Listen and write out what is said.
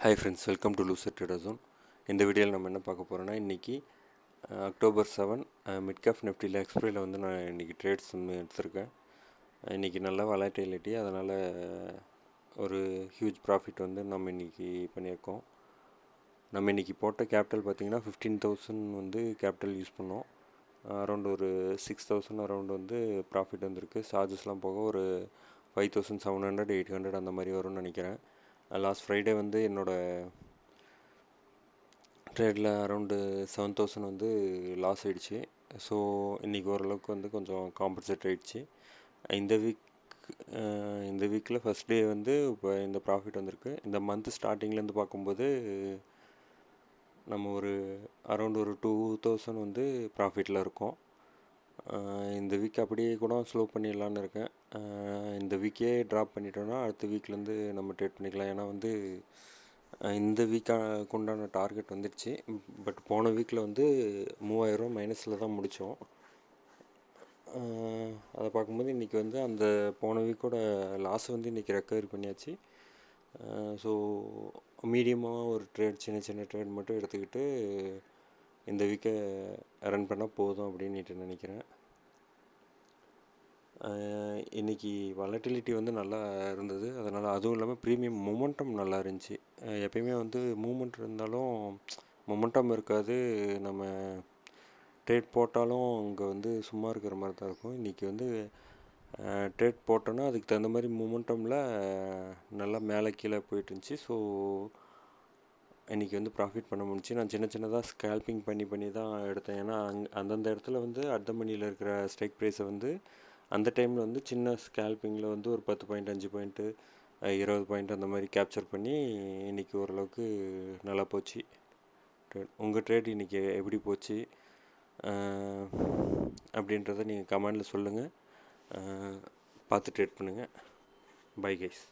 Hi friends, welcome to loser trader zone. இந்த வீடியோவில் நம்ம என்ன பார்க்க போகிறோன்னா, இன்றைக்கி October 7 மிட்கேப் நிஃப்டியில் எக்ஸ்பிரியில் வந்து நான் இன்றைக்கி ட்ரேட்ஸ் வந்து எடுத்திருக்கேன். இன்றைக்கி நல்ல வாலட்டிலிட்டி, அதனால் ஒரு ஹியூஜ் ப்ராஃபிட் வந்து நம்ம இன்றைக்கி பண்ணியிருக்கோம். நம்ம இன்றைக்கி போட்ட கேபிட்டல் பார்த்திங்கன்னா 15,000 வந்து கேபிட்டல் யூஸ் பண்ணோம். அரௌண்ட் ஒரு 6,000 அரௌண்ட் வந்து ப்ராஃபிட் வந்திருக்கு. சார்ஜஸ்லாம் போக ஒரு 5,700 800 அந்த மாதிரி வரும்னு நினைக்கிறேன். லாஸ்ட் ஃப்ரைடே வந்து என்னோடய ட்ரேடில் அரௌண்டு 7,000 வந்து லாஸ் ஆகிடுச்சு. ஸோ இன்றைக்கி ஓரளவுக்கு வந்து கொஞ்சம் காம்பன்சேட் ஆகிடுச்சு. இந்த வீக்கில் ஃபஸ்ட் டே வந்து இப்போ இந்த ப்ராஃபிட் வந்திருக்கு. இந்த மந்த் ஸ்டார்டிங்லேருந்து பார்க்கும்போது நம்ம ஒரு அரௌண்ட் ஒரு 2,000 வந்து ப்ராஃபிட்டில் இருக்கோம். இந்த வீக் அப்படியே கூட ஸ்லோ பண்ணிடலான்னு இருக்கேன். இந்த வீக்கே ட்ராப் பண்ணிட்டோன்னா அடுத்த வீக்லேருந்து நம்ம ட்ரேட் பண்ணிக்கலாம். ஏன்னா வந்து இந்த வீக்காக உண்டான டார்கெட் வந்துடுச்சு. பட் போன வீக்கில் வந்து 3000 மைனஸில் தான் முடித்தோம். அதை பார்க்கும்போது இன்றைக்கி வந்து அந்த போன வீக்கோட லாஸ் வந்து இன்றைக்கி ரெக்கவரி பண்ணியாச்சு. ஸோ மீடியமாக ஒரு ட்ரேட், சின்ன சின்ன ட்ரேட் மட்டும் எடுத்துக்கிட்டு இந்த வீக்கை ரன் பண்ணால் போதும் அப்படின்னு நினைக்கிறேன். இன்றைக்கி வாலட்டிலிட்டி வந்து நல்லா இருந்தது. அதனால் அதுவும் இல்லாமல் ப்ரீமியம் மொமெண்டம் நல்லா இருந்துச்சு. எப்பயுமே வந்து மூமெண்ட் இருந்தாலும் மொமெண்டம் இருக்காது. நம்ம ட்ரேட் போட்டாலும் அங்கே வந்து சும்மா இருக்கிற மாதிரி தான் இருக்கும். இன்றைக்கி வந்து ட்ரேட் போட்டோன்னா அதுக்கு தகுந்த மாதிரி மொமெண்டமில் நல்லா மேலே கீழே போயிட்டுருந்துச்சி. ஸோ இன்றைக்கி வந்து ப்ராஃபிட் பண்ண முடிஞ்சிச்சு. நான் சின்ன சின்னதாக ஸ்கேல்பிங் பண்ணி தான் எடுத்தேன். ஏன்னா அந்தந்த இடத்துல வந்து அட் மணியில் இருக்கிற ஸ்ட்ரைக் ப்ரைஸை வந்து அந்த டைமில் வந்து சின்ன ஸ்கேல்பிங்கில் வந்து ஒரு 10 பாயிண்ட், 5 பாயிண்ட்டு, 20 பாயிண்ட் அந்த மாதிரி கேப்சர் பண்ணி இன்றைக்கி ஓரளவுக்கு நல்லா போச்சு ட்ரேட். உங்கள் ட்ரேட் இன்றைக்கி எப்படி போச்சு அப்படின்றத நீங்கள் கமெண்டில் சொல்லுங்கள். பார்த்து ட்ரேட் பண்ணுங்கள். Bye guys.